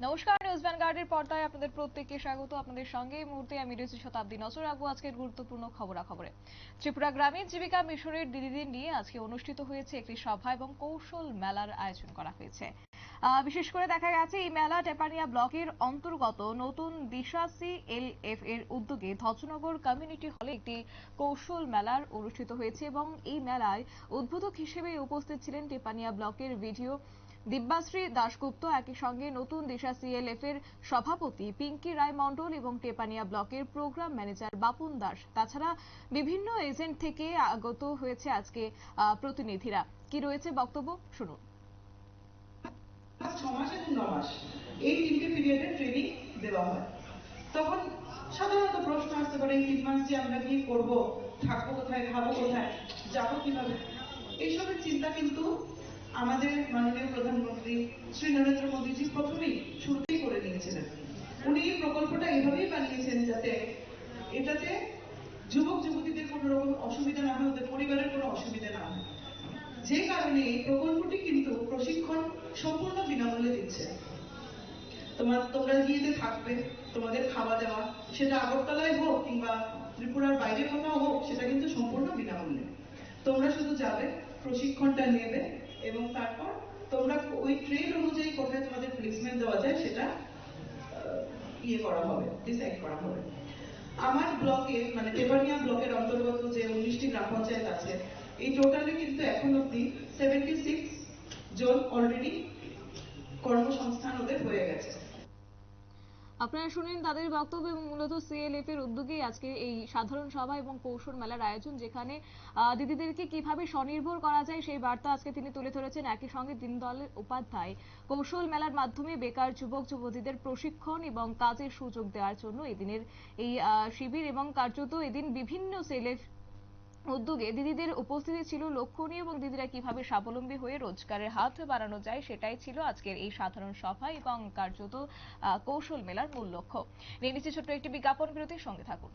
নমস্কার, নিউজ ভ্যানগার্ডের পর্দায় আপনাদের প্রত্যেককে স্বাগত। আপনাদের সঙ্গে এই মুহূর্তে আমি রয়েছি শতাব্দী। নজর রাখবো আজকের গুরুত্বপূর্ণ খবরাখবরে। ত্রিপুরা গ্রামীণ জীবিকা মিশনের দিদিদের নিয়ে আজকে অনুষ্ঠিত হয়েছে একটি সভা এবং কৌশল মেলার আয়োজন করা হয়েছে। বিশেষ করে দেখা গেছে এই মেলা টেপানিয়া ব্লকের অন্তর্গত নতুন দিশা CLF এর উদ্যোগে ধজনগর কমিউনিটি হলে একটি কৌশল মেলার অনুষ্ঠিত হয়েছে এবং এই মেলায় উদ্বোধক হিসেবে উপস্থিত ছিলেন টেপানিয়া ব্লকের ভিডিও দিব্যাশ্রী দাশগুপ্ত, একই সঙ্গে নতুন দিশা CLF এর সভাপতি পিঙ্কি রায় মণ্ডল এবং টেপানিয়া ব্লকের প্রোগ্রাম ম্যানেজার বাপুন দাস। তাছাড়া বিভিন্ন এজেন্ট থেকে আগত হয়েছে আজকে প্রতিনিধিরা। কি রয়েছে বক্তব্য শুনুন। 6 মাস এবং 9 মাস এই 3টে পিরিয়ডে ট্রেনিং দেওয়া হয়। তখন সাধারণত প্রশ্ন আসতে পারে, এই 3 মাস যে আমরা কি করব, থাকবো কোথায়, খাবো কোথায়, যাবো কিভাবে। এইসবের চিন্তা কিন্তু আমাদের মাননীয় প্রধানমন্ত্রী শ্রী নরেন্দ্র মোদীজি প্রথমেই শুরুতেই করে নিয়েছিলেন। উনি এই প্রকল্পটা এভাবেই বানিয়েছেন যাতে এটাতে যুবক যুবতীদের কোনো রকম অসুবিধা না হয়, ওদের পরিবারের কোনো অসুবিধা না হয়। যে কারণে এই প্রকল্পটি কিন্তু প্রশিক্ষণ সম্পূর্ণ বিনামূল্যে দিচ্ছে। তোমরা গিয়ে থাকবে, তোমাদের খাওয়া দাওয়া সেটা আগরতলায় হোক কিংবা ত্রিপুরার বাইরে কোথাও হোক, সেটা কিন্তু সম্পূর্ণ বিনামূল্যে। তোমরা শুধু যাবে, প্রশিক্ষণটা নেবে এবং তারপর তোমরা ওই ট্রেড অনুযায়ী কোথায় তোমাদের প্লেসমেন্ট দেওয়া যায় সেটা করা হবে, ডিসাইড করা হবে। আমার ব্লকে মানে টেপানিয়া ব্লকের অন্তর্গত যে 19টি গ্রাম পঞ্চায়েত আছে, এই টোটালে কিন্তু এখন অব্দি 76 জন অলরেডি কর্মসংস্থান ওদের হয়ে গেছে। আপনারা শুনেন তাদের বক্তব্য এবং মূলত CLF এর উদ্যোগেই আজকে এই সাধারণ সভা এবং কৌশল মেলার আয়োজন, যেখানে দিদিদেরকে কিভাবে স্বনির্ভর করা যায় সেই বার্তা আজকে তিনি তুলে ধরেছেন। একই সঙ্গে দীনদয়াল উপাধ্যায় কৌশল মেলার মাধ্যমে বেকার যুবক যুবতীদের প্রশিক্ষণ এবং কাজের সুযোগ দেওয়ার জন্য এদিনের এই শিবির এবং কার্যত এদিন বিভিন্ন CLF উদ্যোগে দিদিদের উপস্থিতি ছিল লক্ষণীয় এবং দিদিরা কিভাবে স্বাবলম্বী হয়ে রোজগারের হাত বাড়ানো যায় সেটাই ছিল আজকের এই সাধারণ সভা এবং কার্যত কৌশল মেলার মূল লক্ষ্য। নিয়ে নিচ্ছে ছোট্ট একটি বিজ্ঞাপন বিরতির সঙ্গে থাকুন।